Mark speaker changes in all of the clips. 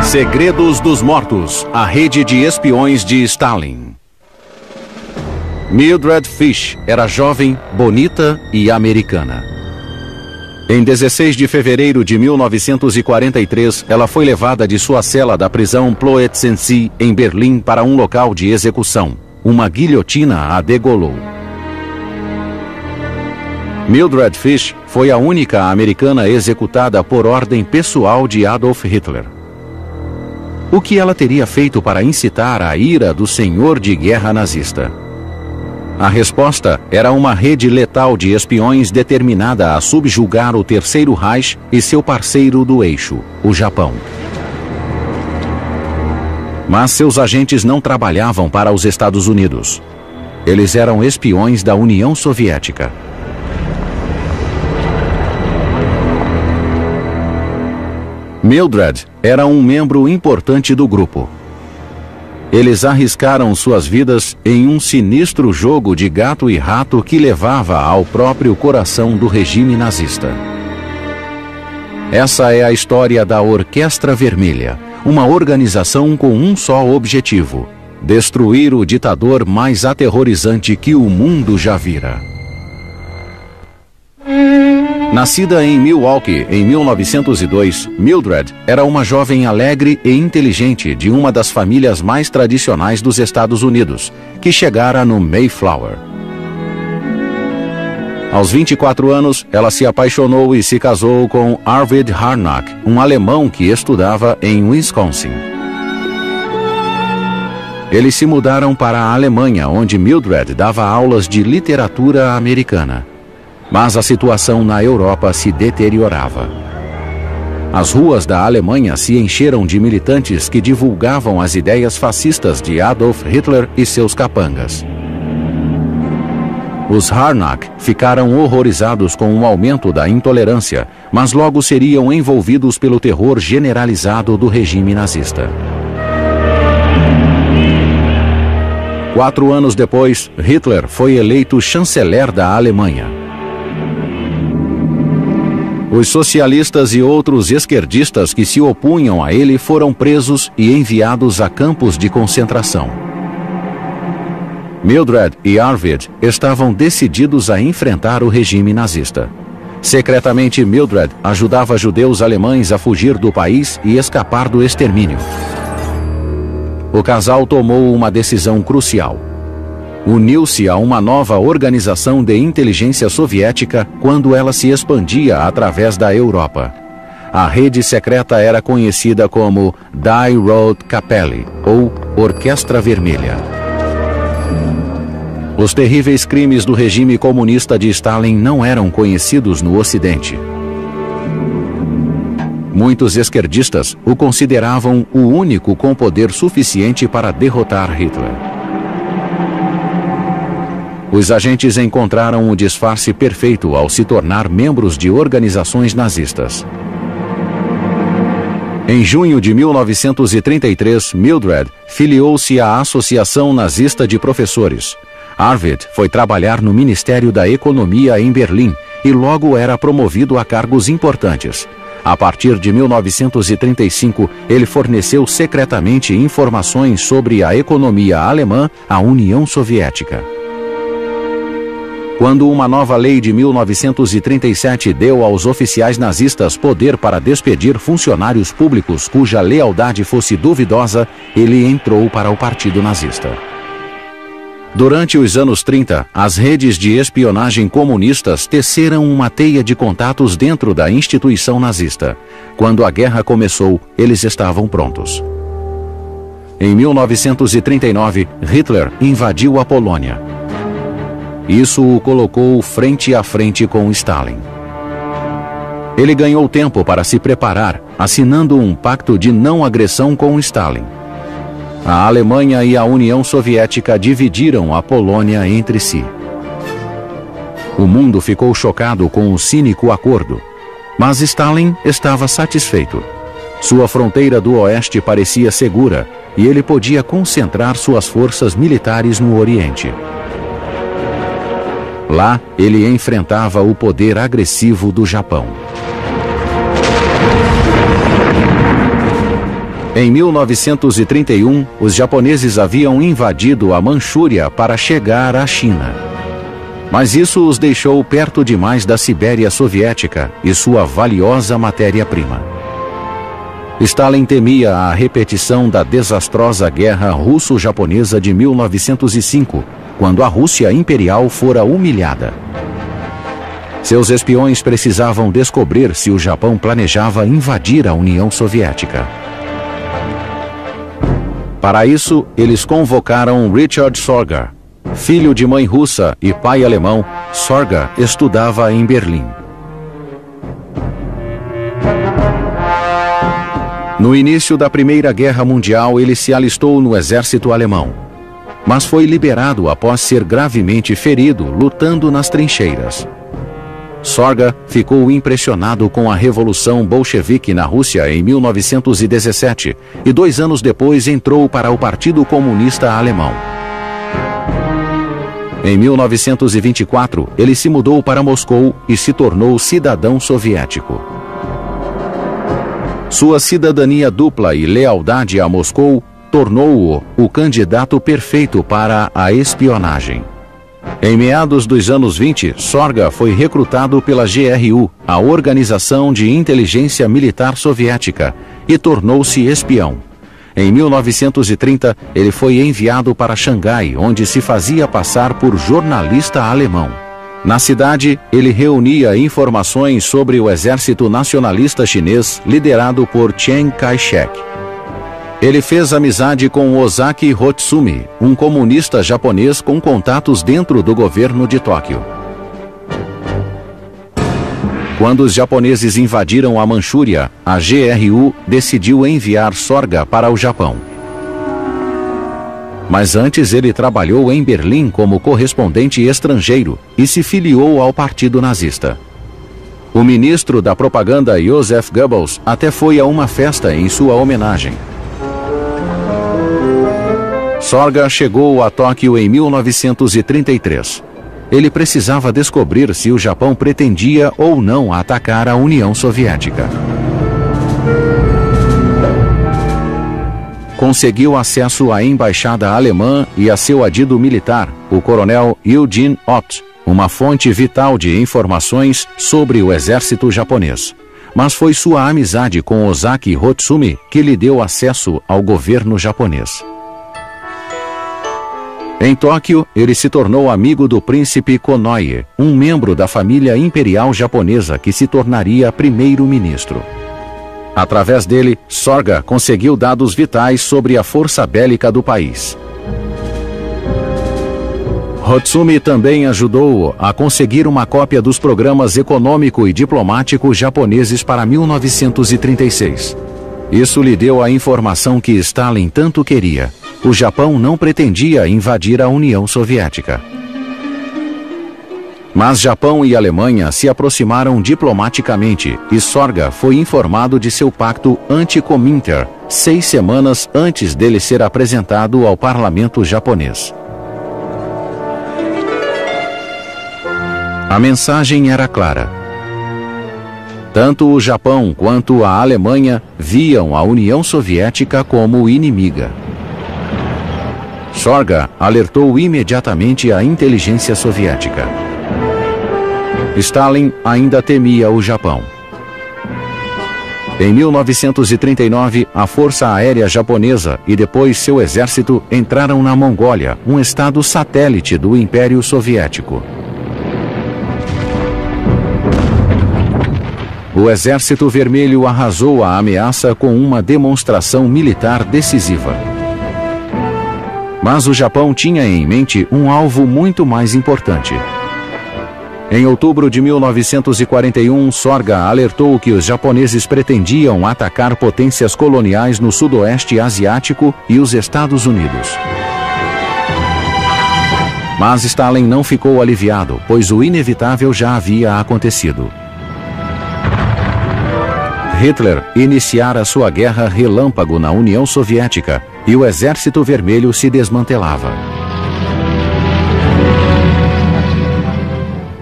Speaker 1: Segredos dos Mortos, a rede de espiões de Stalin. Mildred Fish era jovem, bonita e americana. Em 16 de fevereiro de 1943, ela foi levada de sua cela da prisão Plötzensee, em Berlim, para um local de execução. Uma guilhotina a degolou. Mildred Fish foi a única americana executada por ordem pessoal de Adolf Hitler. O que ela teria feito para incitar a ira do senhor de guerra nazista? A resposta era uma rede letal de espiões determinada a subjugar o Terceiro Reich e seu parceiro do eixo, o Japão. Mas seus agentes não trabalhavam para os Estados Unidos. Eles eram espiões da União Soviética. Mildred era um membro importante do grupo. Eles arriscaram suas vidas em um sinistro jogo de gato e rato que levava ao próprio coração do regime nazista. Essa é a história da Orquestra Vermelha, uma organização com um só objetivo: destruir o ditador mais aterrorizante que o mundo já vira. Nascida em Milwaukee em 1902, Mildred era uma jovem alegre e inteligente de uma das famílias mais tradicionais dos Estados Unidos, que chegara no Mayflower. Aos 24 anos, ela se apaixonou e se casou com Arvid Harnack, um alemão que estudava em Wisconsin. Eles se mudaram para a Alemanha, onde Mildred dava aulas de literatura americana. Mas a situação na Europa se deteriorava. As ruas da Alemanha se encheram de militantes que divulgavam as ideias fascistas de Adolf Hitler e seus capangas. Os Harnack ficaram horrorizados com o aumento da intolerância, mas logo seriam envolvidos pelo terror generalizado do regime nazista. 4 anos depois, Hitler foi eleito chanceler da Alemanha. Os socialistas e outros esquerdistas que se opunham a ele foram presos e enviados a campos de concentração. Mildred e Arvid estavam decididos a enfrentar o regime nazista. Secretamente, Mildred ajudava judeus alemães a fugir do país e escapar do extermínio. O casal tomou uma decisão crucial. Uniu-se a uma nova organização de inteligência soviética quando ela se expandia através da Europa. A rede secreta era conhecida como Die Rote Kapelle, ou Orquestra Vermelha. Os terríveis crimes do regime comunista de Stalin não eram conhecidos no Ocidente. Muitos esquerdistas o consideravam o único com poder suficiente para derrotar Hitler. Os agentes encontraram o disfarce perfeito ao se tornar membros de organizações nazistas. Em junho de 1933, Mildred filiou-se à Associação Nazista de Professores. Arvid foi trabalhar no Ministério da Economia em Berlim e logo era promovido a cargos importantes. A partir de 1935, ele forneceu secretamente informações sobre a economia alemã à União Soviética. Quando uma nova lei de 1937 deu aos oficiais nazistas poder para despedir funcionários públicos cuja lealdade fosse duvidosa, ele entrou para o partido nazista. Durante os anos 30, as redes de espionagem comunistas teceram uma teia de contatos dentro da instituição nazista. Quando a guerra começou, eles estavam prontos. Em 1939, Hitler invadiu a Polônia. Isso o colocou frente a frente com Stalin. Ele ganhou tempo para se preparar, assinando um pacto de não agressão com Stalin. A Alemanha e a União Soviética dividiram a Polônia entre si. O mundo ficou chocado com o cínico acordo, mas Stalin estava satisfeito. Sua fronteira do oeste parecia segura e ele podia concentrar suas forças militares no Oriente. Lá, ele enfrentava o poder agressivo do Japão. Em 1931, os japoneses haviam invadido a Manchúria para chegar à China. Mas isso os deixou perto demais da Sibéria soviética e sua valiosa matéria-prima. Stalin temia a repetição da desastrosa Guerra Russo-Japonesa de 1905, quando a Rússia imperial fora humilhada. Seus espiões precisavam descobrir se o Japão planejava invadir a União Soviética. Para isso, eles convocaram Richard Sorga. Filho de mãe russa e pai alemão, Sorga estudava em Berlim. No início da Primeira Guerra Mundial, ele se alistou no exército alemão, mas foi liberado após ser gravemente ferido lutando nas trincheiras. Sorga ficou impressionado com a Revolução Bolchevique na Rússia em 1917 e 2 anos depois entrou para o Partido Comunista Alemão. Em 1924, ele se mudou para Moscou e se tornou cidadão soviético. Sua cidadania dupla e lealdade a Moscou tornou-o o candidato perfeito para a espionagem. Em meados dos anos 20, Sorga foi recrutado pela GRU, a Organização de Inteligência Militar Soviética, e tornou-se espião. Em 1930, ele foi enviado para Xangai, onde se fazia passar por jornalista alemão. Na cidade, ele reunia informações sobre o exército nacionalista chinês liderado por Chiang Kai-shek. Ele fez amizade com Ozaki Hotsumi, um comunista japonês com contatos dentro do governo de Tóquio. Quando os japoneses invadiram a Manchúria, a GRU decidiu enviar Sorga para o Japão. Mas antes ele trabalhou em Berlim como correspondente estrangeiro e se filiou ao Partido Nazista. O ministro da propaganda Joseph Goebbels até foi a uma festa em sua homenagem. Sorga chegou a Tóquio em 1933. Ele precisava descobrir se o Japão pretendia ou não atacar a União Soviética. Conseguiu acesso à embaixada alemã e a seu adido militar, o coronel Eugene Ott, uma fonte vital de informações sobre o exército japonês. Mas foi sua amizade com Ozaki Hotsumi que lhe deu acesso ao governo japonês. Em Tóquio, ele se tornou amigo do príncipe Konoye, um membro da família imperial japonesa que se tornaria primeiro-ministro. Através dele, Sorga conseguiu dados vitais sobre a força bélica do país. Hotsumi também ajudou-o a conseguir uma cópia dos programas econômico e diplomático japoneses para 1936. Isso lhe deu a informação que Stalin tanto queria. O Japão não pretendia invadir a União Soviética. Mas Japão e Alemanha se aproximaram diplomaticamente e Sorga foi informado de seu pacto anti-Cominter 6 semanas antes dele ser apresentado ao parlamento japonês. A mensagem era clara. Tanto o Japão quanto a Alemanha viam a União Soviética como inimiga. Sorga alertou imediatamente a inteligência soviética. Stalin ainda temia o Japão. Em 1939, a Força Aérea Japonesa e depois seu exército entraram na Mongólia, um estado satélite do Império Soviético. O Exército Vermelho arrasou a ameaça com uma demonstração militar decisiva. Mas o Japão tinha em mente um alvo muito mais importante. Em outubro de 1941, Sorga alertou que os japoneses pretendiam atacar potências coloniais no sudoeste asiático e os Estados Unidos. Mas Stalin não ficou aliviado, pois o inevitável já havia acontecido. Hitler iniciara sua guerra relâmpago na União Soviética e o Exército Vermelho se desmantelava.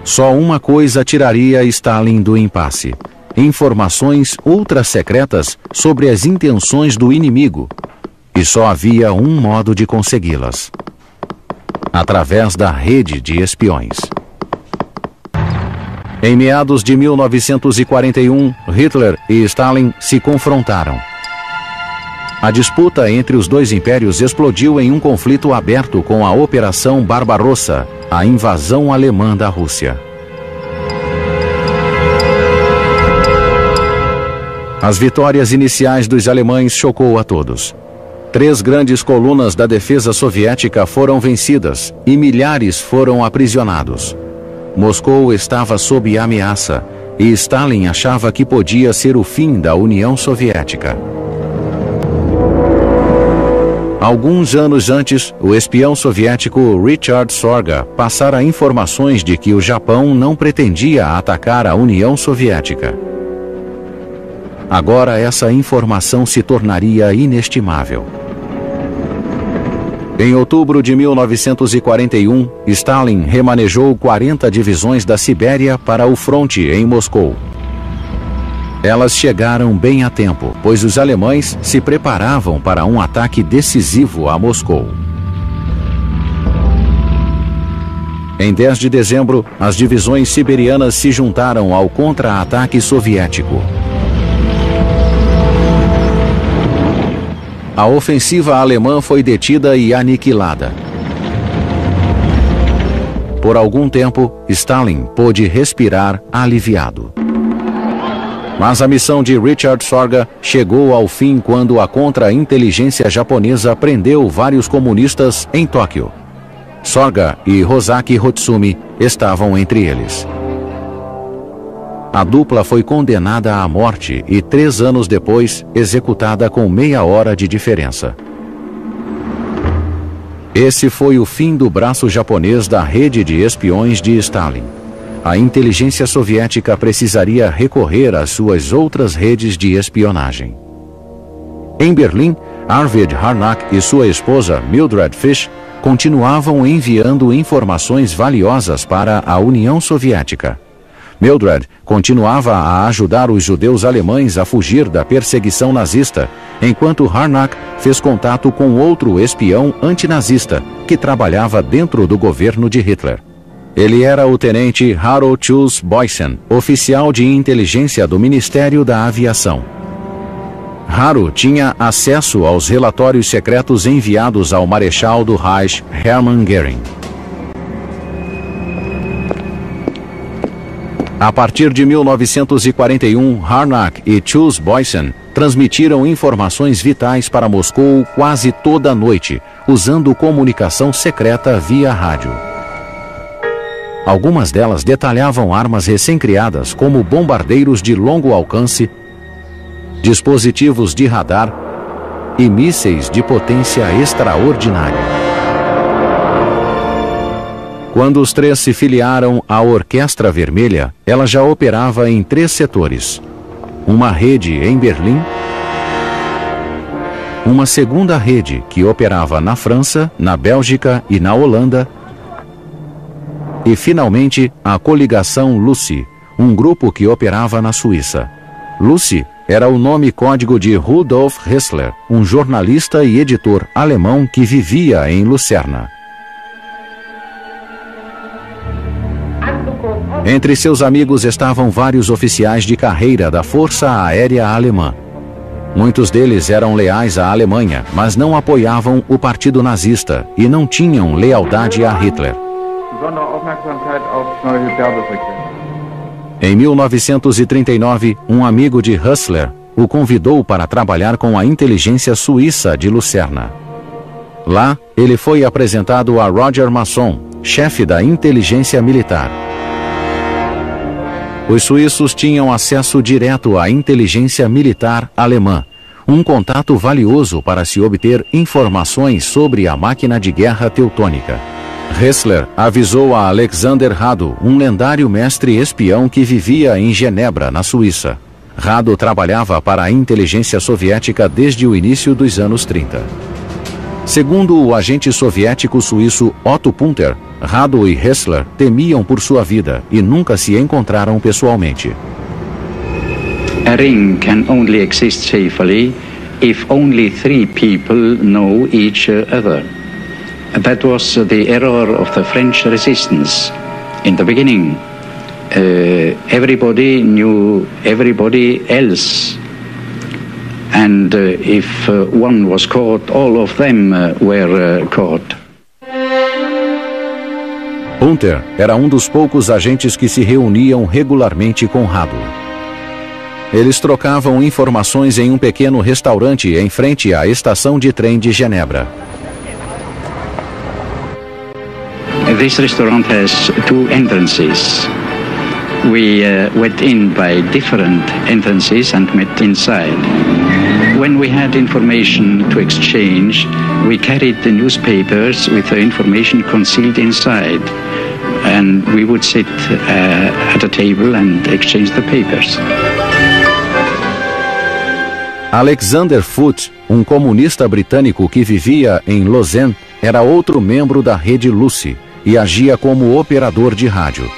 Speaker 1: Só uma coisa tiraria Stalin do impasse. informações ultra-secretas sobre as intenções do inimigo, e só havia um modo de consegui-las: através da rede de espiões. Em meados de 1941, Hitler e Stalin se confrontaram. A disputa entre os dois impérios explodiu em um conflito aberto com a Operação Barbarossa, a invasão alemã da Rússia. As vitórias iniciais dos alemães chocou a todos. 3 grandes colunas da defesa soviética foram vencidas e milhares foram aprisionados. Moscou estava sob ameaça e Stalin achava que podia ser o fim da União Soviética. Alguns anos antes, o espião soviético Richard Sorga passara informações de que o Japão não pretendia atacar a União Soviética. Agora essa informação se tornaria inestimável. Em outubro de 1941, Stalin remanejou 40 divisões da Sibéria para o fronte em Moscou. Elas chegaram bem a tempo, pois os alemães se preparavam para um ataque decisivo a Moscou. Em 10 de dezembro, as divisões siberianas se juntaram ao contra-ataque soviético. A ofensiva alemã foi detida e aniquilada. Por algum tempo, Stalin pôde respirar aliviado. Mas a missão de Richard Sorga chegou ao fim quando a contra-inteligência japonesa prendeu vários comunistas em Tóquio. Sorga e Hosaki Hotsumi estavam entre eles. A dupla foi condenada à morte e 3 anos depois executada com meia hora de diferença. Esse foi o fim do braço japonês da rede de espiões de Stalin. A inteligência soviética precisaria recorrer às suas outras redes de espionagem. Em Berlim, Arvid Harnack e sua esposa Mildred Fish continuavam enviando informações valiosas para a União Soviética. Mildred continuava a ajudar os judeus alemães a fugir da perseguição nazista, enquanto Harnack fez contato com outro espião antinazista que trabalhava dentro do governo de Hitler. Ele era o tenente Harold Schulz Boysen, oficial de inteligência do Ministério da Aviação. Haro tinha acesso aos relatórios secretos enviados ao marechal do Reich Hermann Göring. A partir de 1941, Harnack e Schulz Boysen transmitiram informações vitais para Moscou quase toda a noite, usando comunicação secreta via rádio. Algumas delas detalhavam armas recém-criadas como bombardeiros de longo alcance, dispositivos de radar e mísseis de potência extraordinária. Quando os 3 se filiaram à Orquestra Vermelha, ela já operava em 3 setores: uma rede em Berlim, uma segunda rede que operava na França, na Bélgica e na Holanda, e finalmente a coligação Lucy, um grupo que operava na Suíça. Lucy era o nome código de Rudolf Hessler, um jornalista e editor alemão que vivia em Lucerna. Entre seus amigos estavam vários oficiais de carreira da Força Aérea Alemã. Muitos deles eram leais à Alemanha, mas não apoiavam o Partido Nazista e não tinham lealdade a Hitler. Em 1939, um amigo de Hessler o convidou para trabalhar com a inteligência suíça de Lucerna. Lá, ele foi apresentado a Roger Masson, chefe da inteligência militar. Os suíços tinham acesso direto à inteligência militar alemã, um contato valioso para se obter informações sobre a máquina de guerra teutônica. Hessler avisou a Alexander Rado, um lendário mestre espião que vivia em Genebra, na Suíça. Rado trabalhava para a inteligência soviética desde o início dos anos 30. Segundo o agente soviético suíço Otto Punter, Rado e Hessler temiam por sua vida e nunca se encontraram pessoalmente.
Speaker 2: A ring can only exist safely if only 3 people know each other. That was the error of the French resistance. In the beginning, everybody knew everybody else. And if one was caught, all of them were caught.
Speaker 1: Hunter era um dos poucos agentes que se reuniam regularmente com Rado. Eles trocavam informações em um pequeno restaurante em frente à estação de trem de Genebra.
Speaker 2: This restaurant has 2 entrances. We went in by different entrances and met inside. When we had information to exchange, we carried the newspapers with the information concealed inside. And we would sit at a table and exchange the papers.
Speaker 1: Alexander Foote, um comunista britânico que vivia em Lausanne, era outro membro da rede Lucy e agia como operador de rádio.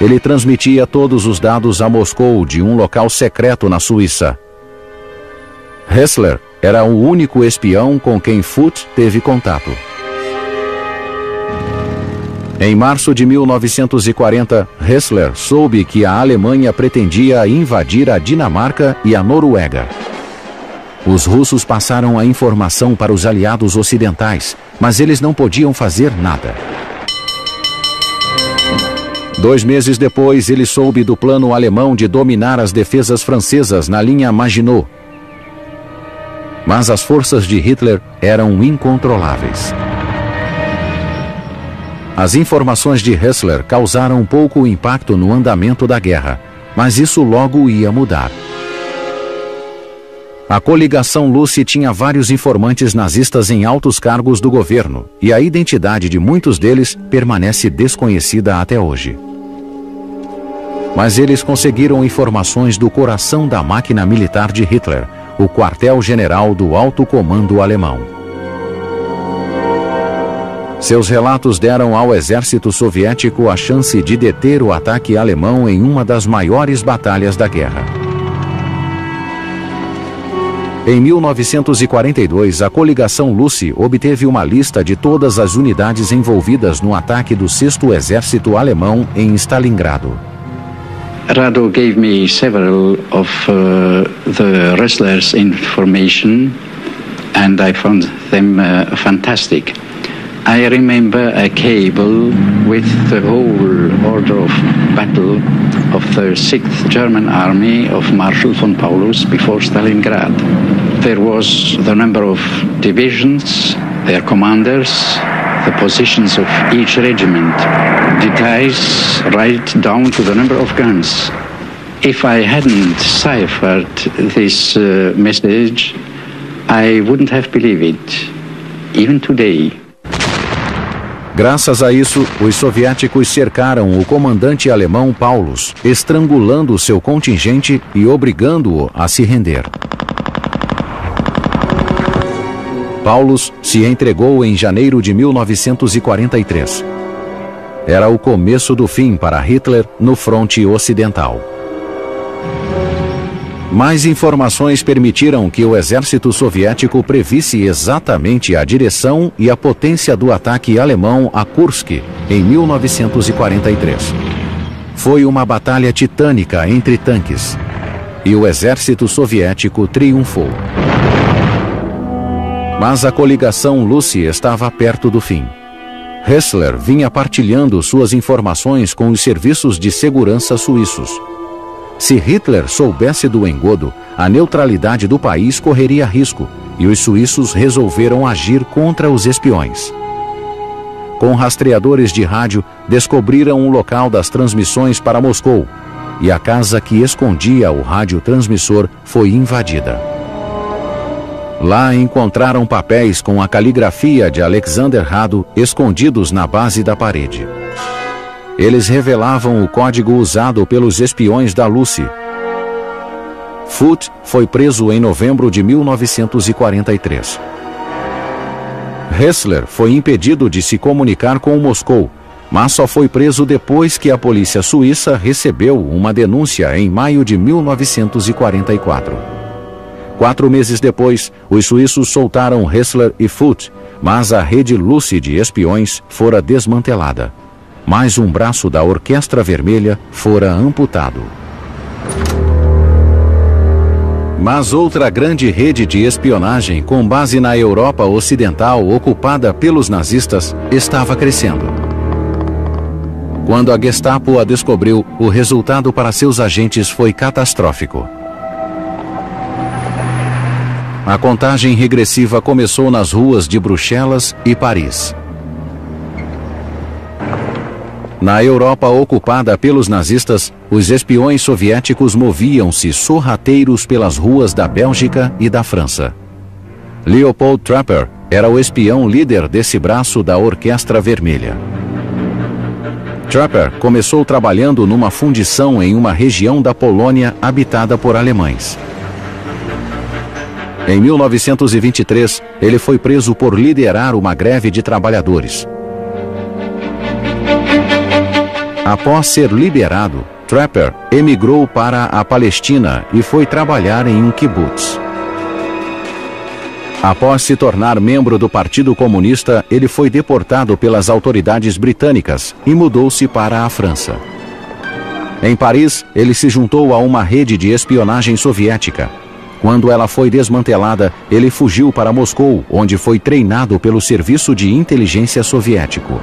Speaker 1: Ele transmitia todos os dados a Moscou de um local secreto na Suíça. Hessler era o único espião com quem Foote teve contato. Em março de 1940, Hessler soube que a Alemanha pretendia invadir a Dinamarca e a Noruega. Os russos passaram a informação para os aliados ocidentais, mas eles não podiam fazer nada. 2 meses depois, ele soube do plano alemão de dominar as defesas francesas na linha Maginot. Mas as forças de Hitler eram incontroláveis. As informações de Hessler causaram pouco impacto no andamento da guerra, mas isso logo ia mudar. A coligação Lucy tinha vários informantes nazistas em altos cargos do governo, e a identidade de muitos deles permanece desconhecida até hoje. Mas eles conseguiram informações do coração da máquina militar de Hitler, o quartel-general do alto comando alemão. Seus relatos deram ao exército soviético a chance de deter o ataque alemão em uma das maiores batalhas da guerra. Em 1942, a coligação Lucy obteve uma lista de todas as unidades envolvidas no ataque do 6º Exército Alemão em Stalingrado.
Speaker 2: Rado gave me several of the wrestlers' information, and I found them fantastic. I remember a cable with the whole order of battle of the 6th German Army of Marshal von Paulus before Stalingrad. There was the number of divisions, their commanders, the positions of each regiment, details right down to the number of guns. If I hadn't ciphered this message, I wouldn't have believed it, even today.
Speaker 1: Graças a isso, os soviéticos cercaram o comandante alemão Paulus, estrangulando seu contingente e obrigando-o a se render. Paulus se entregou em janeiro de 1943. Era o começo do fim para Hitler no fronte ocidental. Mais informações permitiram que o exército soviético previsse exatamente a direção e a potência do ataque alemão a Kursk, em 1943. Foi uma batalha titânica entre tanques, e o exército soviético triunfou. Mas a coligação Lucy estava perto do fim. Hessler vinha partilhando suas informações com os serviços de segurança suíços. Se Hitler soubesse do engodo, a neutralidade do país correria risco, e os suíços resolveram agir contra os espiões. Com rastreadores de rádio, descobriram um local das transmissões para Moscou, e a casa que escondia o radiotransmissor foi invadida. Lá encontraram papéis com a caligrafia de Alexander Rado escondidos na base da parede. Eles revelavam o código usado pelos espiões da Lucy. Foote foi preso em novembro de 1943. Hessler foi impedido de se comunicar com Moscou, mas só foi preso depois que a polícia suíça recebeu uma denúncia em maio de 1944. 4 meses depois, os suíços soltaram Ressler e Foote, mas a rede Lucy de espiões fora desmantelada. Mais um braço da Orquestra Vermelha fora amputado. Mas outra grande rede de espionagem com base na Europa Ocidental ocupada pelos nazistas estava crescendo. Quando a Gestapo a descobriu, o resultado para seus agentes foi catastrófico. A contagem regressiva começou nas ruas de Bruxelas e Paris. Na Europa ocupada pelos nazistas, os espiões soviéticos moviam-se sorrateiros pelas ruas da Bélgica e da França. Leopold Trapper era o espião líder desse braço da Orquestra Vermelha. Trapper começou trabalhando numa fundição em uma região da Polônia habitada por alemães. Em 1923, ele foi preso por liderar uma greve de trabalhadores. Após ser liberado, Trapper emigrou para a Palestina e foi trabalhar em um kibbutz. Após se tornar membro do Partido Comunista, ele foi deportado pelas autoridades britânicas e mudou-se para a França. Em Paris, ele se juntou a uma rede de espionagem soviética. Quando ela foi desmantelada, ele fugiu para Moscou, onde foi treinado pelo Serviço de Inteligência Soviético.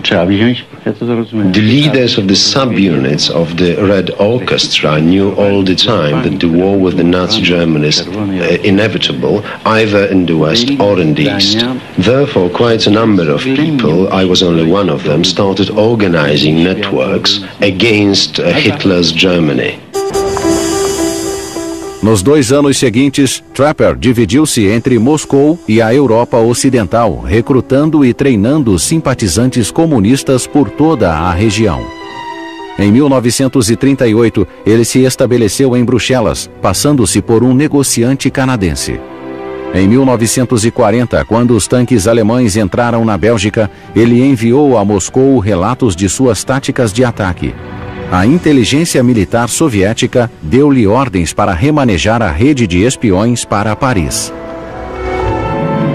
Speaker 3: The leaders of the subunits of the Red Orchestra knew all the time that the war with the Nazi Germany is inevitable, either in the West or in the East. Therefore, quite a number of people, I was only one of them, started organizing networks against Hitler's Germany.
Speaker 1: Nos 2 anos seguintes, Trapper dividiu-se entre Moscou e a Europa Ocidental, recrutando e treinando simpatizantes comunistas por toda a região. Em 1938, ele se estabeleceu em Bruxelas, passando-se por um negociante canadense. Em 1940, quando os tanques alemães entraram na Bélgica, ele enviou a Moscou relatos de suas táticas de ataque. A inteligência militar soviética deu-lhe ordens para remanejar a rede de espiões para Paris.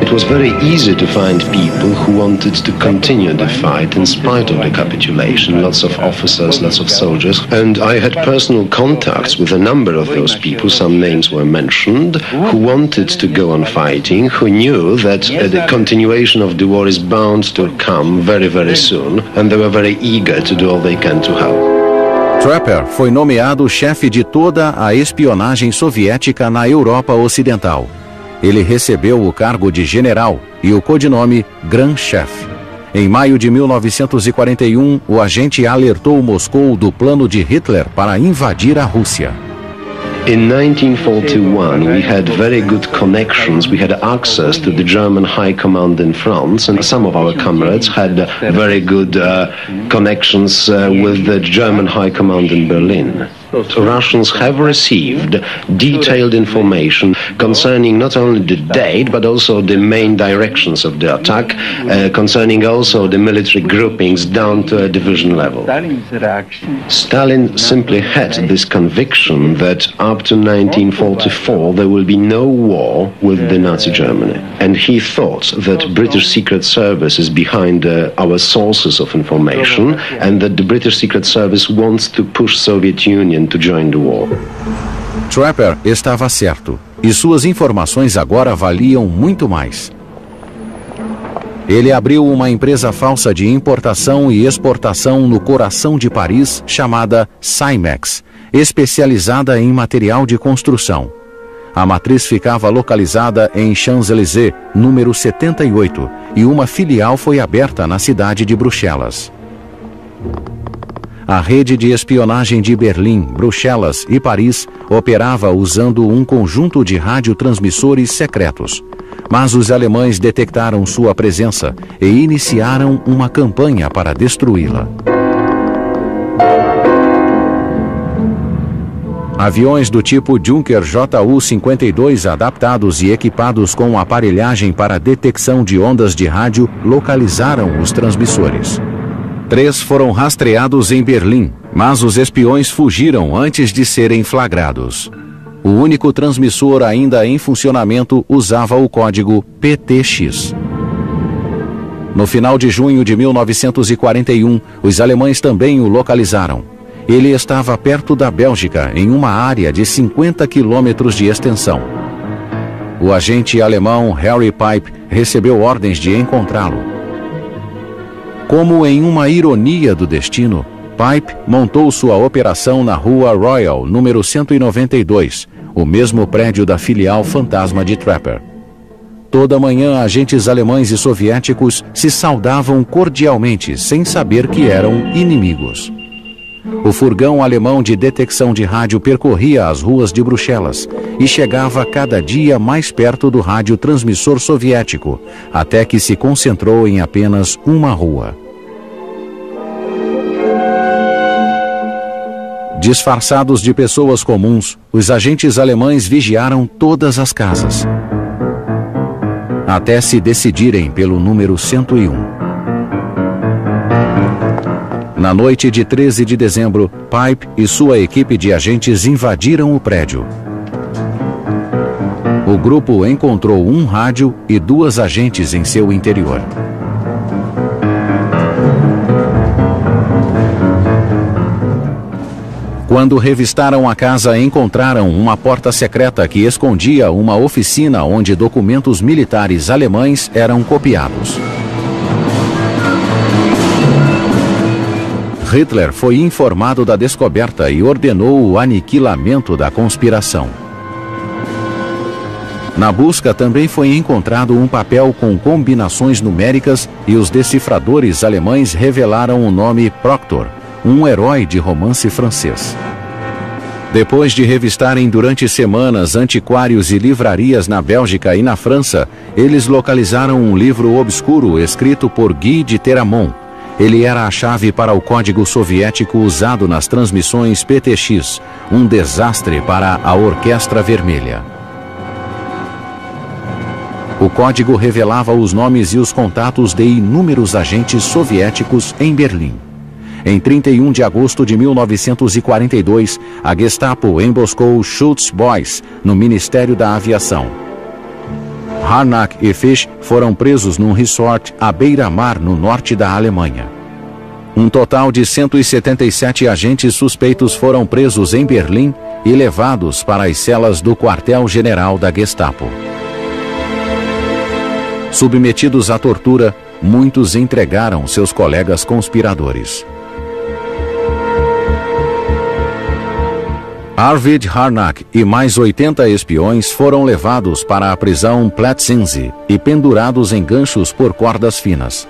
Speaker 3: It was very easy to find people who wanted to continue the fight in spite of the capitulation, lots of officers, lots of soldiers, and I had personal contacts with a number of those people, some names were mentioned, who wanted to go on fighting, who knew that the continuation of the war is bound to come very, very soon, and they were very eager to do all they can to help.
Speaker 1: Trapper foi nomeado chefe de toda a espionagem soviética na Europa Ocidental. Ele recebeu o cargo de general e o codinome Grand Chef. Em maio de 1941, o agente alertou Moscou do plano de Hitler para invadir a Rússia.
Speaker 3: In 1941, we had very good connections. We had access to the German High Command in France, and some of our comrades had very good connections with the German High Command in Berlin. Russians have received detailed information concerning not only the date, but also the main directions of the attack, concerning also the military groupings down to a division level. Stalin simply had this conviction that up to 1944 there will be no war with the Nazi Germany. And he thought that British Secret Service is behind our sources of information, and that the British Secret Service wants to push Soviet Union to join the war.
Speaker 1: Trapper estava certo, e suas informações agora valiam muito mais. Ele abriu uma empresa falsa de importação e exportação no coração de Paris, chamada Cymex, especializada em material de construção. A matriz ficava localizada em Champs-Élysées, número 78, e uma filial foi aberta na cidade de Bruxelas. A rede de espionagem de Berlim, Bruxelas e Paris operava usando um conjunto de radiotransmissores secretos. Mas os alemães detectaram sua presença e iniciaram uma campanha para destruí-la. Aviões do tipo Junker Ju-52 adaptados e equipados com aparelhagem para detecção de ondas de rádio localizaram os transmissores. 3 foram rastreados em Berlim, mas os espiões fugiram antes de serem flagrados. O único transmissor ainda em funcionamento usava o código PTX. No final de junho de 1941, os alemães também o localizaram. Ele estava perto da Bélgica, em uma área de 50 quilômetros de extensão. O agente alemão Harry Pipe recebeu ordens de encontrá-lo. Como em uma ironia do destino, Pipe montou sua operação na Rua Royal, número 192, o mesmo prédio da filial fantasma de Trapper. Toda manhã, agentes alemães e soviéticos se saudavam cordialmente, sem saber que eram inimigos. O furgão alemão de detecção de rádio percorria as ruas de Bruxelas e chegava cada dia mais perto do radiotransmissor soviético, até que se concentrou em apenas uma rua. Disfarçados de pessoas comuns, os agentes alemães vigiaram todas as casas, até se decidirem pelo número 101. Na noite de 13 de dezembro, Pipe e sua equipe de agentes invadiram o prédio. O grupo encontrou um rádio e 2 agentes em seu interior. Quando revistaram a casa, encontraram uma porta secreta que escondia uma oficina onde documentos militares alemães eram copiados. Hitler foi informado da descoberta e ordenou o aniquilamento da conspiração. Na busca também foi encontrado um papel com combinações numéricas e os decifradores alemães revelaram o nome Proctor, um herói de romance francês. Depois de revistarem durante semanas antiquários e livrarias na Bélgica e na França, eles localizaram um livro obscuro escrito por Guy de Teramont. Ele era a chave para o código soviético usado nas transmissões PTX, um desastre para a Orquestra Vermelha. O código revelava os nomes e os contatos de inúmeros agentes soviéticos em Berlim. Em 31 de agosto de 1942, a Gestapo emboscou Schultz Boys, no Ministério da Aviação. Harnack e Fisch foram presos num resort à beira-mar no norte da Alemanha. Um total de 177 agentes suspeitos foram presos em Berlim e levados para as celas do quartel-general da Gestapo. Submetidos à tortura, muitos entregaram seus colegas conspiradores. Arvid Harnack e mais 80 espiões foram levados para a prisão Plötzensee e pendurados em ganchos por cordas finas.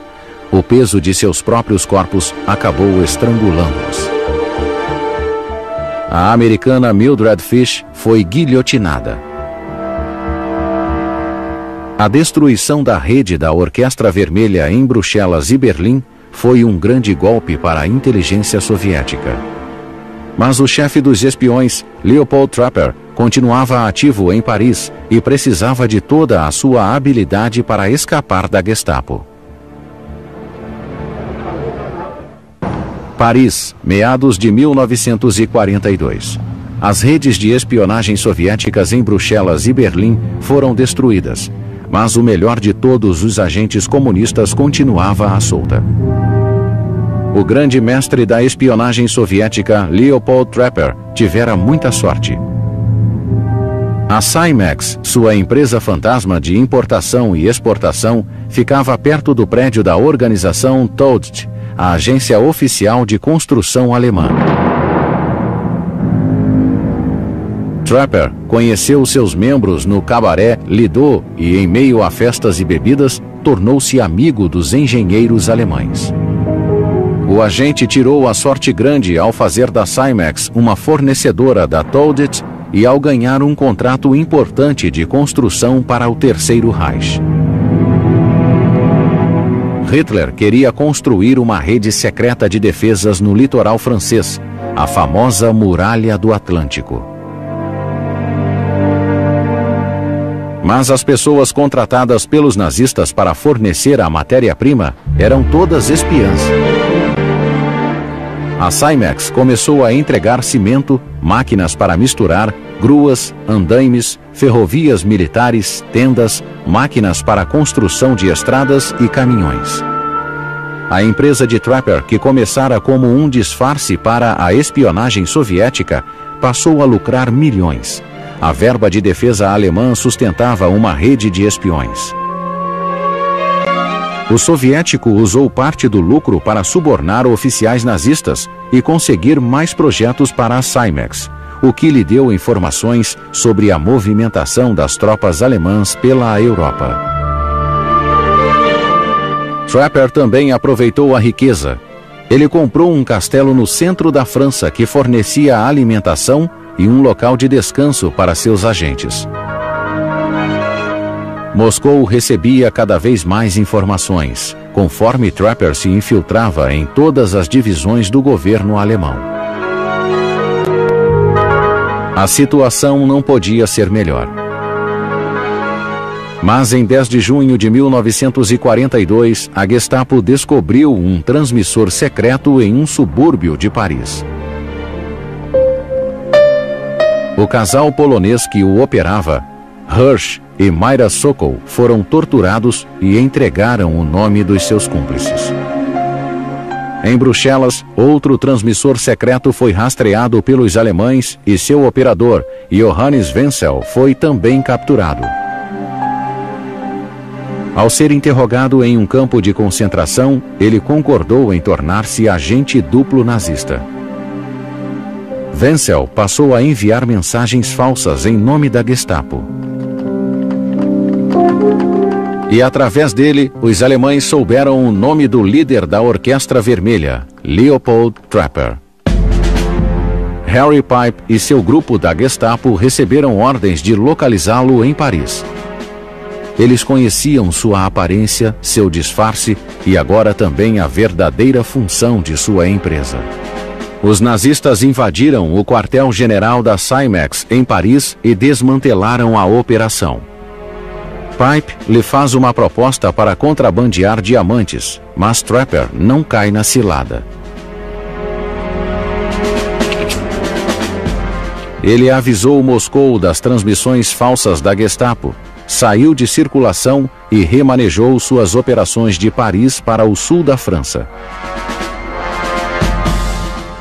Speaker 1: O peso de seus próprios corpos acabou estrangulando-os. A americana Mildred Fish foi guilhotinada. A destruição da rede da Orquestra Vermelha em Bruxelas e Berlim foi um grande golpe para a inteligência soviética. Mas o chefe dos espiões, Leopold Trapper, continuava ativo em Paris e precisava de toda a sua habilidade para escapar da Gestapo. Paris, meados de 1942. As redes de espionagem soviéticas em Bruxelas e Berlim foram destruídas, mas o melhor de todos os agentes comunistas continuava à solta. O grande mestre da espionagem soviética, Leopold Trapper, tivera muita sorte. A Cymex, sua empresa fantasma de importação e exportação, ficava perto do prédio da organização Todt, a agência oficial de construção alemã. Trapper conheceu seus membros no cabaré Lido e, em meio a festas e bebidas, tornou-se amigo dos engenheiros alemães. O agente tirou a sorte grande ao fazer da Cymex uma fornecedora da Todt e ao ganhar um contrato importante de construção para o Terceiro Reich. Hitler queria construir uma rede secreta de defesas no litoral francês, a famosa Muralha do Atlântico. Mas as pessoas contratadas pelos nazistas para fornecer a matéria-prima eram todas espiãs. A Simex começou a entregar cimento, máquinas para misturar, gruas, andaimes, ferrovias militares, tendas, máquinas para construção de estradas e caminhões. A empresa de Trapper, que começara como um disfarce para a espionagem soviética, passou a lucrar milhões. A verba de defesa alemã sustentava uma rede de espiões. O soviético usou parte do lucro para subornar oficiais nazistas e conseguir mais projetos para a Simex, o que lhe deu informações sobre a movimentação das tropas alemãs pela Europa. Trapper também aproveitou a riqueza. Ele comprou um castelo no centro da França que fornecia alimentação e um local de descanso para seus agentes. Moscou recebia cada vez mais informações, conforme Trapper se infiltrava em todas as divisões do governo alemão. A situação não podia ser melhor. Mas em 10 de junho de 1942, a Gestapo descobriu um transmissor secreto em um subúrbio de Paris. O casal polonês que o operava, Hirsch e Mayra Sokol, foram torturados e entregaram o nome dos seus cúmplices. Em Bruxelas, outro transmissor secreto foi rastreado pelos alemães e seu operador, Johannes Wenzel, foi também capturado. Ao ser interrogado em um campo de concentração, ele concordou em tornar-se agente duplo nazista. Wenzel passou a enviar mensagens falsas em nome da Gestapo. E através dele, os alemães souberam o nome do líder da Orquestra Vermelha, Leopold Trapper. Harry Pipe e seu grupo da Gestapo receberam ordens de localizá-lo em Paris. Eles conheciam sua aparência, seu disfarce e agora também a verdadeira função de sua empresa. Os nazistas invadiram o quartel-general da Simex em Paris e desmantelaram a operação. Pipe lhe faz uma proposta para contrabandear diamantes, mas Trapper não cai na cilada. Ele avisou Moscou das transmissões falsas da Gestapo, saiu de circulação e remanejou suas operações de Paris para o sul da França.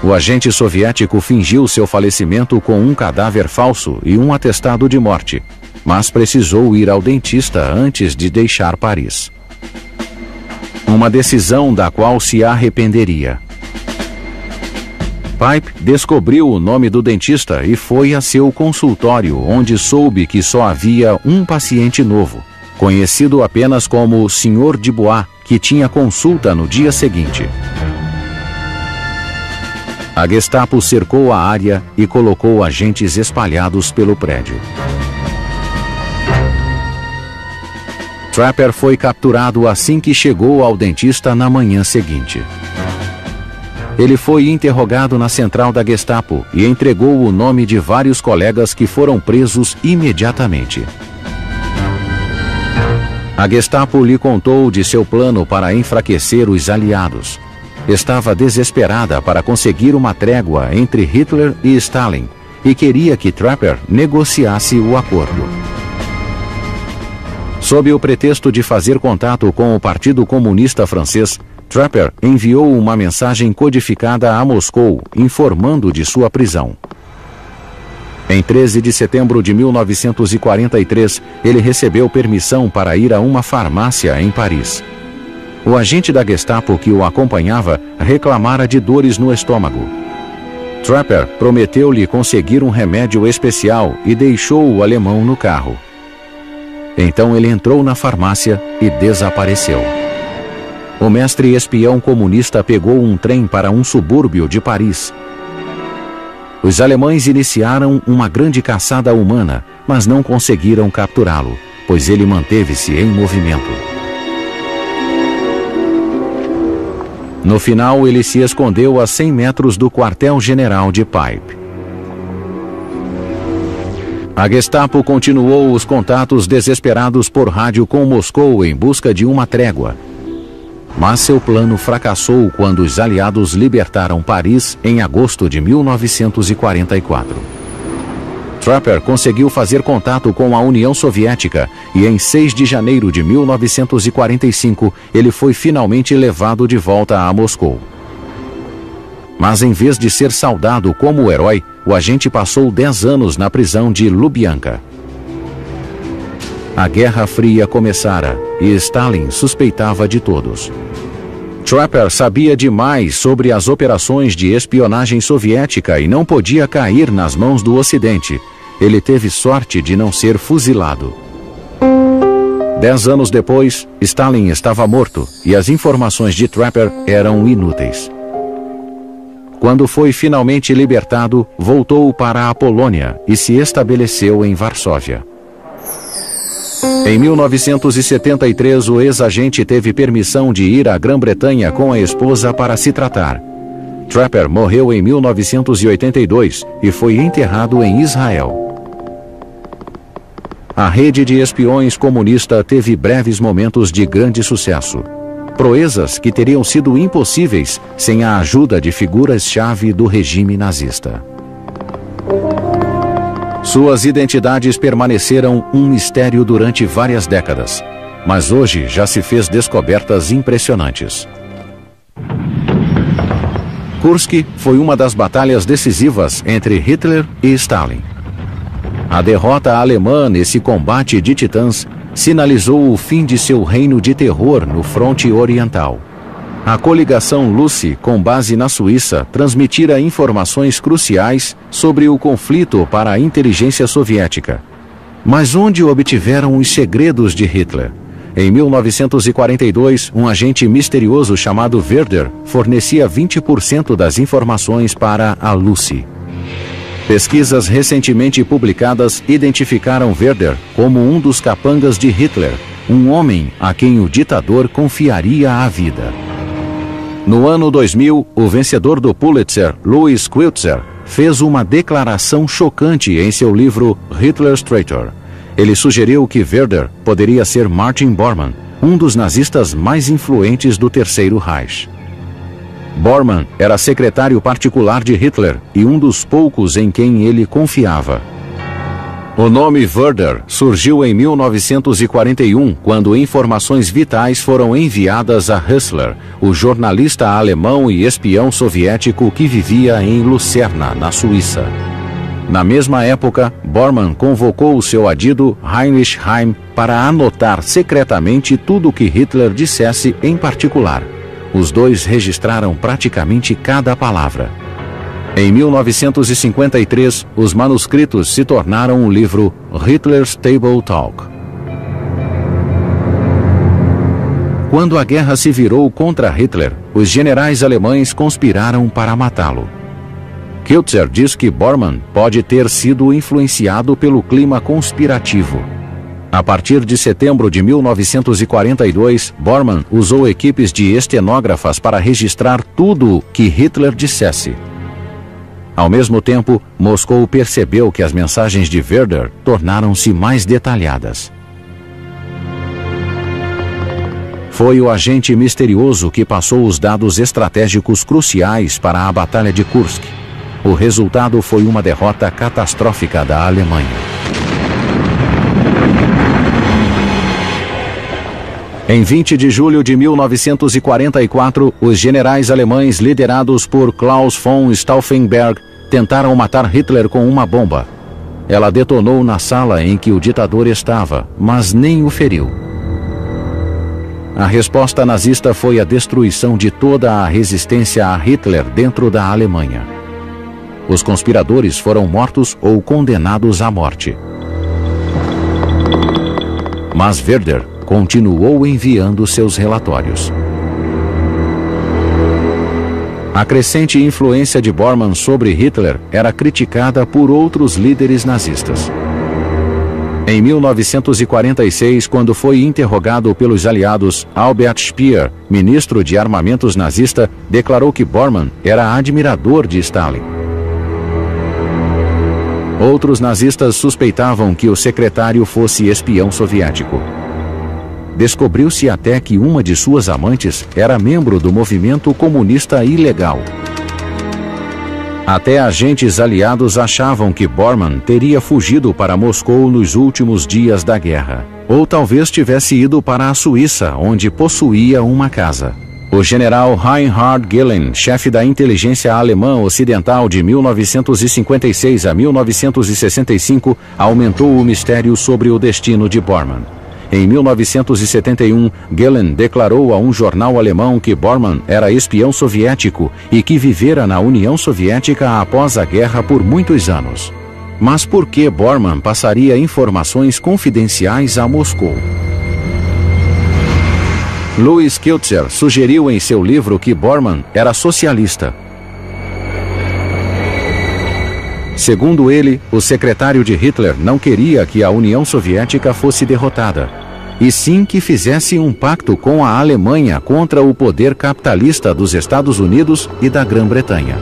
Speaker 1: O agente soviético fingiu seu falecimento com um cadáver falso e um atestado de morte, mas precisou ir ao dentista antes de deixar Paris. Uma decisão da qual se arrependeria. Pipe descobriu o nome do dentista e foi a seu consultório, onde soube que só havia um paciente novo, conhecido apenas como Sr. Dubois, que tinha consulta no dia seguinte. A Gestapo cercou a área e colocou agentes espalhados pelo prédio. Trapper foi capturado assim que chegou ao dentista na manhã seguinte. Ele foi interrogado na central da Gestapo e entregou o nome de vários colegas que foram presos imediatamente. A Gestapo lhe contou de seu plano para enfraquecer os aliados. Estava desesperada para conseguir uma trégua entre Hitler e Stalin e queria que Trapper negociasse o acordo. Sob o pretexto de fazer contato com o Partido Comunista Francês, Trapper enviou uma mensagem codificada a Moscou, informando de sua prisão. Em 13 de setembro de 1943, ele recebeu permissão para ir a uma farmácia em Paris. O agente da Gestapo que o acompanhava reclamara de dores no estômago. Trapper prometeu-lhe conseguir um remédio especial e deixou o alemão no carro. Então ele entrou na farmácia e desapareceu. O mestre espião comunista pegou um trem para um subúrbio de Paris. Os alemães iniciaram uma grande caçada humana, mas não conseguiram capturá-lo, pois ele manteve-se em movimento. No final, ele se escondeu a 100 metros do quartel-general de Pipe. A Gestapo continuou os contatos desesperados por rádio com Moscou em busca de uma trégua. Mas seu plano fracassou quando os aliados libertaram Paris em agosto de 1944. Trapper conseguiu fazer contato com a União Soviética e em 6 de janeiro de 1945 ele foi finalmente levado de volta a Moscou. Mas em vez de ser saudado como herói, o agente passou 10 anos na prisão de Lubyanka. A Guerra Fria começara e Stalin suspeitava de todos. Trapper sabia demais sobre as operações de espionagem soviética e não podia cair nas mãos do Ocidente. Ele teve sorte de não ser fuzilado. 10 anos depois, Stalin estava morto e as informações de Trapper eram inúteis. Quando foi finalmente libertado, voltou para a Polônia e se estabeleceu em Varsóvia. Em 1973, o ex-agente teve permissão de ir à Grã-Bretanha com a esposa para se tratar. Trapper morreu em 1982 e foi enterrado em Israel. A rede de espiões comunista teve breves momentos de grande sucesso. Proezas que teriam sido impossíveis sem a ajuda de figuras-chave do regime nazista. Suas identidades permaneceram um mistério durante várias décadas, mas hoje já se fez descobertas impressionantes. Kursk foi uma das batalhas decisivas entre Hitler e Stalin. A derrota alemã nesse combate de titãs sinalizou o fim de seu reino de terror no fronte oriental. A coligação Lucy, com base na Suíça, transmitira informações cruciais sobre o conflito para a inteligência soviética. Mas onde obtiveram os segredos de Hitler? Em 1942, um agente misterioso chamado Werder fornecia 20% das informações para a Lucy. Pesquisas recentemente publicadas identificaram Werder como um dos capangas de Hitler, um homem a quem o ditador confiaria a vida. No ano 2000, o vencedor do Pulitzer, Louis Quiltzer, fez uma declaração chocante em seu livro Hitler's Traitor. Ele sugeriu que Werder poderia ser Martin Bormann, um dos nazistas mais influentes do Terceiro Reich. Bormann era secretário particular de Hitler e um dos poucos em quem ele confiava. O nome Werder surgiu em 1941, quando informações vitais foram enviadas a Hustler, o jornalista alemão e espião soviético que vivia em Lucerna, na Suíça. Na mesma época, Bormann convocou o seu adido Heinrich Heim para anotar secretamente tudo o que Hitler dissesse em particular. Os dois registraram praticamente cada palavra. Em 1953, os manuscritos se tornaram o livro Hitler's Table Talk. Quando a guerra se virou contra Hitler, os generais alemães conspiraram para matá-lo. Quiltzer diz que Bormann pode ter sido influenciado pelo clima conspirativo. A partir de setembro de 1942, Bormann usou equipes de estenógrafas para registrar tudo o que Hitler dissesse. Ao mesmo tempo, Moscou percebeu que as mensagens de Werder tornaram-se mais detalhadas. Foi o agente misterioso que passou os dados estratégicos cruciais para a Batalha de Kursk. O resultado foi uma derrota catastrófica da Alemanha. Em 20 de julho de 1944, os generais alemães liderados por Klaus von Stauffenberg tentaram matar Hitler com uma bomba. Ela detonou na sala em que o ditador estava, mas nem o feriu. A resposta nazista foi a destruição de toda a resistência a Hitler dentro da Alemanha. Os conspiradores foram mortos ou condenados à morte. Mas Werder continuou enviando seus relatórios. A crescente influência de Bormann sobre Hitler era criticada por outros líderes nazistas. Em 1946, quando foi interrogado pelos aliados, Albert Speer, ministro de armamentos nazista, declarou que Bormann era admirador de Stalin. Outros nazistas suspeitavam que o secretário fosse espião soviético. descobriu-se até que uma de suas amantes era membro do movimento comunista ilegal. Até agentes aliados achavam que Bormann teria fugido para Moscou nos últimos dias da guerra. Ou talvez tivesse ido para a Suíça, onde possuía uma casa. O general Reinhard Gehlen, chefe da inteligência alemã ocidental de 1956 a 1965, aumentou o mistério sobre o destino de Bormann. Em 1971, Gehlen declarou a um jornal alemão que Bormann era espião soviético e que vivera na União Soviética após a guerra por muitos anos. Mas por que Bormann passaria informações confidenciais a Moscou? Louis Kiltzer sugeriu em seu livro que Bormann era socialista. Segundo ele, o secretário de Hitler não queria que a União Soviética fosse derrotada, e sim que fizesse um pacto com a Alemanha contra o poder capitalista dos Estados Unidos e da Grã-Bretanha.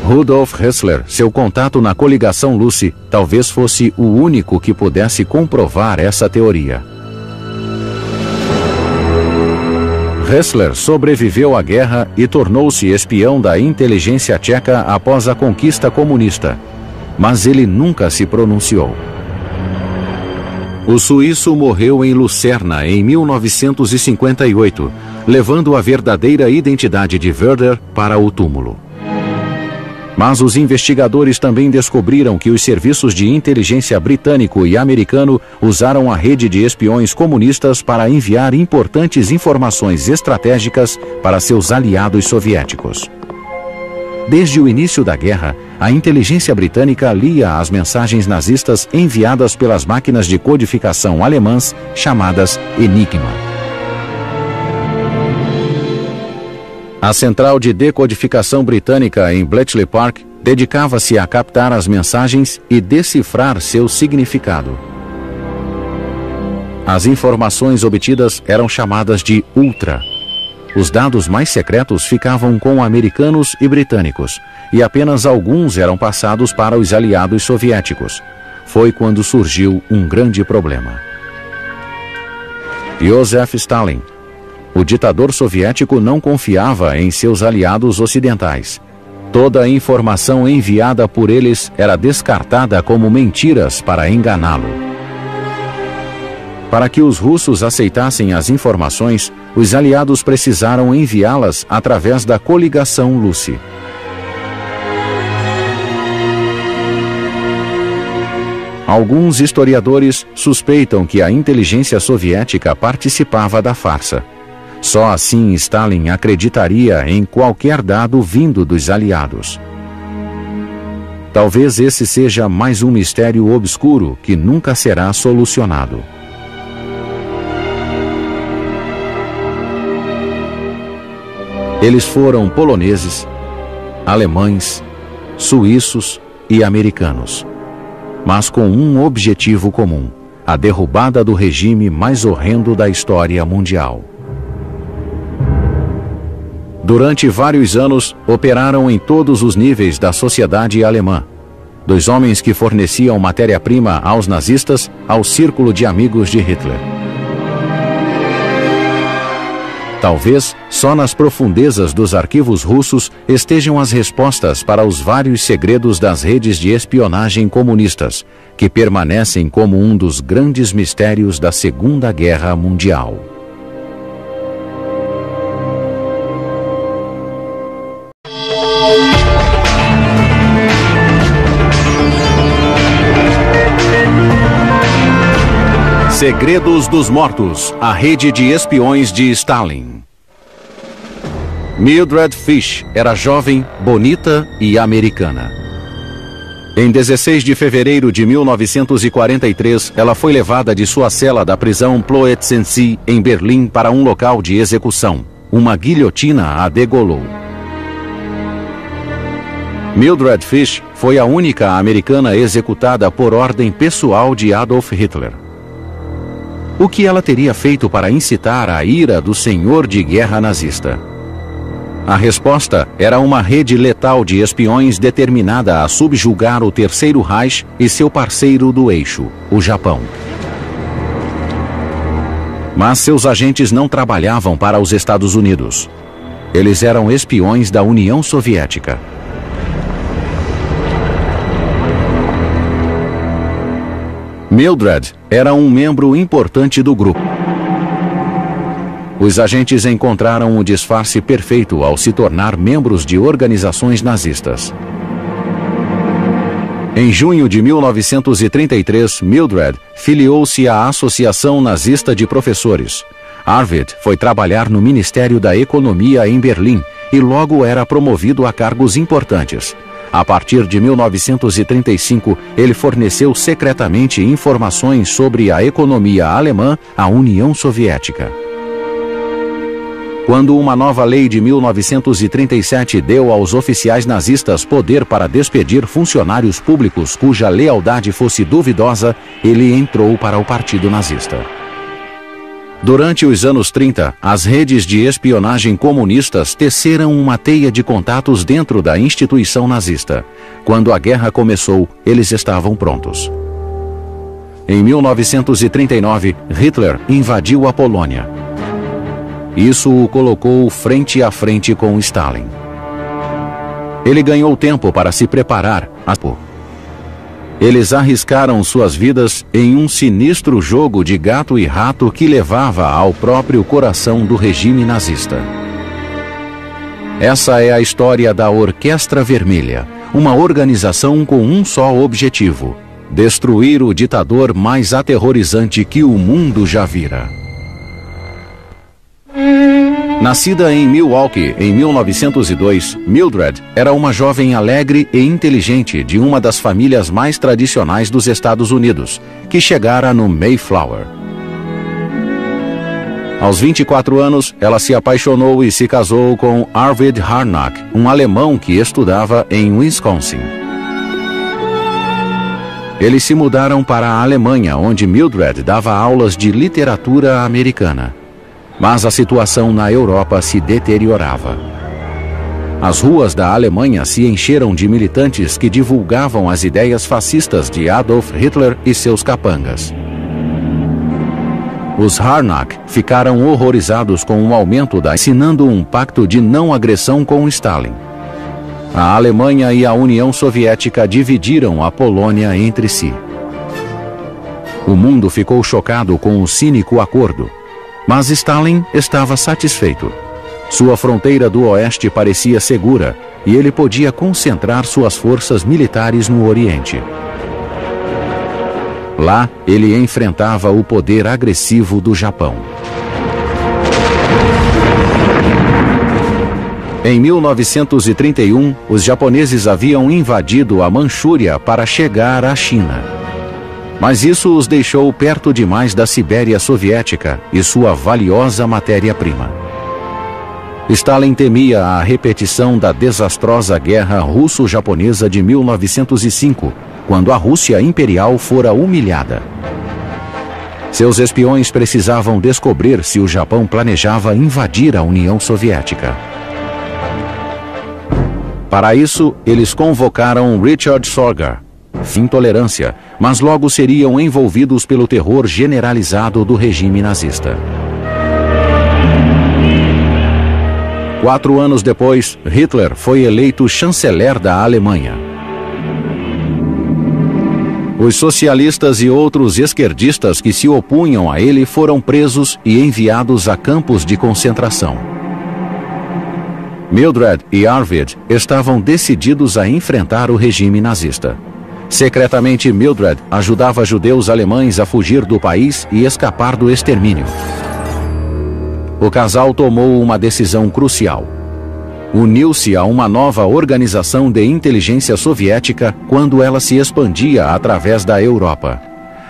Speaker 1: Rudolf Hessler, seu contato na coligação Lucy, talvez fosse o único que pudesse comprovar essa teoria. Hessler sobreviveu à guerra e tornou-se espião da inteligência tcheca após a conquista comunista, mas ele nunca se pronunciou. O suíço morreu em Lucerna em 1958, levando a verdadeira identidade de Werder para o túmulo. Mas os investigadores também descobriram que os serviços de inteligência britânico e americano usaram a rede de espiões comunistas para enviar importantes informações estratégicas para seus aliados soviéticos. Desde o início da guerra, a inteligência britânica lia as mensagens nazistas enviadas pelas máquinas de codificação alemãs chamadas Enigma. A central de decodificação britânica em Bletchley Park dedicava-se a captar as mensagens e decifrar seu significado. As informações obtidas eram chamadas de Ultra. Os dados mais secretos ficavam com americanos e britânicos, e apenas alguns eram passados para os aliados soviéticos. Foi quando surgiu um grande problema. Joseph Stalin. O ditador soviético não confiava em seus aliados ocidentais. Toda a informação enviada por eles era descartada como mentiras para enganá-lo. Para que os russos aceitassem as informações, os aliados precisaram enviá-las através da coligação Lucy. Alguns historiadores suspeitam que a inteligência soviética participava da farsa. Só assim Stalin acreditaria em qualquer dado vindo dos aliados. Talvez esse seja mais um mistério obscuro que nunca será solucionado. Eles foram poloneses, alemães, suíços e americanos, mas com um objetivo comum: a derrubada do regime mais horrendo da história mundial. Durante vários anos, operaram em todos os níveis da sociedade alemã, dos homens que forneciam matéria-prima aos nazistas ao círculo de amigos de Hitler. Talvez só nas profundezas dos arquivos russos estejam as respostas para os vários segredos das redes de espionagem comunistas, que permanecem como um dos grandes mistérios da Segunda Guerra Mundial. Segredos dos Mortos, a rede de espiões de Stalin. Mildred Fish era jovem, bonita e americana. Em 16 de fevereiro de 1943, ela foi levada de sua cela da prisão Plötzensee, em Berlim, para um local de execução. Uma guilhotina a degolou. Mildred Fish foi a única americana executada por ordem pessoal de Adolf Hitler. O que ela teria feito para incitar a ira do senhor de guerra nazista? A resposta era uma rede letal de espiões determinada a subjugar o Terceiro Reich e seu parceiro do eixo, o Japão. Mas seus agentes não trabalhavam para os Estados Unidos. Eles eram espiões da União Soviética. Mildred era um membro importante do grupo. Os agentes encontraram o disfarce perfeito ao se tornar membros de organizações nazistas. Em junho de 1933, Mildred filiou-se à Associação Nazista de Professores. Arvid foi trabalhar no Ministério da Economia em Berlim e logo era promovido a cargos importantes. A partir de 1935, ele forneceu secretamente informações sobre a economia alemã à União Soviética. Quando uma nova lei de 1937 deu aos oficiais nazistas poder para despedir funcionários públicos cuja lealdade fosse duvidosa, ele entrou para o partido nazista. Durante os anos 30, as redes de espionagem comunistas teceram uma teia de contatos dentro da instituição nazista. Quando a guerra começou, eles estavam prontos. Em 1939, Hitler invadiu a Polônia. Isso o colocou frente a frente com Stalin. Ele ganhou tempo para se preparar. Eles arriscaram suas vidas em um sinistro jogo de gato e rato que levava ao próprio coração do regime nazista. Essa é a história da Orquestra Vermelha, uma organização com um só objetivo: destruir o ditador mais aterrorizante que o mundo já vira. Nascida em Milwaukee em 1902, Mildred era uma jovem alegre e inteligente de uma das famílias mais tradicionais dos Estados Unidos, que chegara no Mayflower. Aos 24 anos, ela se apaixonou e se casou com Arvid Harnack, um alemão que estudava em Wisconsin. Eles se mudaram para a Alemanha, onde Mildred dava aulas de literatura americana. Mas a situação na Europa se deteriorava. As ruas da Alemanha se encheram de militantes que divulgavam as ideias fascistas de Adolf Hitler e seus capangas. Os Harnack ficaram horrorizados com o aumento assinando um pacto de não agressão com Stalin. A Alemanha e a União Soviética dividiram a Polônia entre si. O mundo ficou chocado com o cínico acordo. Mas Stalin estava satisfeito. Sua fronteira do oeste parecia segura e ele podia concentrar suas forças militares no Oriente. Lá, ele enfrentava o poder agressivo do Japão. Em 1931, os japoneses haviam invadido a Manchúria para chegar à China. Mas isso os deixou perto demais da Sibéria soviética e sua valiosa matéria-prima. Stalin temia a repetição da desastrosa Guerra Russo-Japonesa de 1905, quando a Rússia imperial fora humilhada. Seus espiões precisavam descobrir se o Japão planejava invadir a União Soviética. Para isso, eles convocaram Richard Sorgar, intolerância, mas logo seriam envolvidos pelo terror generalizado do regime nazista. 4 anos depois, Hitler foi eleito chanceler da Alemanha. Os socialistas e outros esquerdistas que se opunham a ele foram presos e enviados a campos de concentração. Mildred e Arvid estavam decididos a enfrentar o regime nazista. Secretamente, Mildred ajudava judeus alemães a fugir do país e escapar do extermínio. O casal tomou uma decisão crucial. Uniu-se a uma nova organização de inteligência soviética quando ela se expandia através da Europa.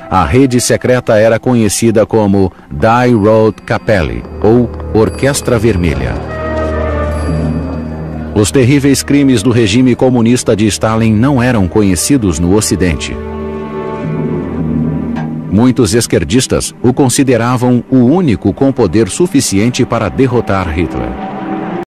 Speaker 1: A rede secreta era conhecida como Die Rote Kapelle, ou Orquestra Vermelha. Os terríveis crimes do regime comunista de Stalin não eram conhecidos no Ocidente. Muitos esquerdistas o consideravam o único com poder suficiente para derrotar Hitler.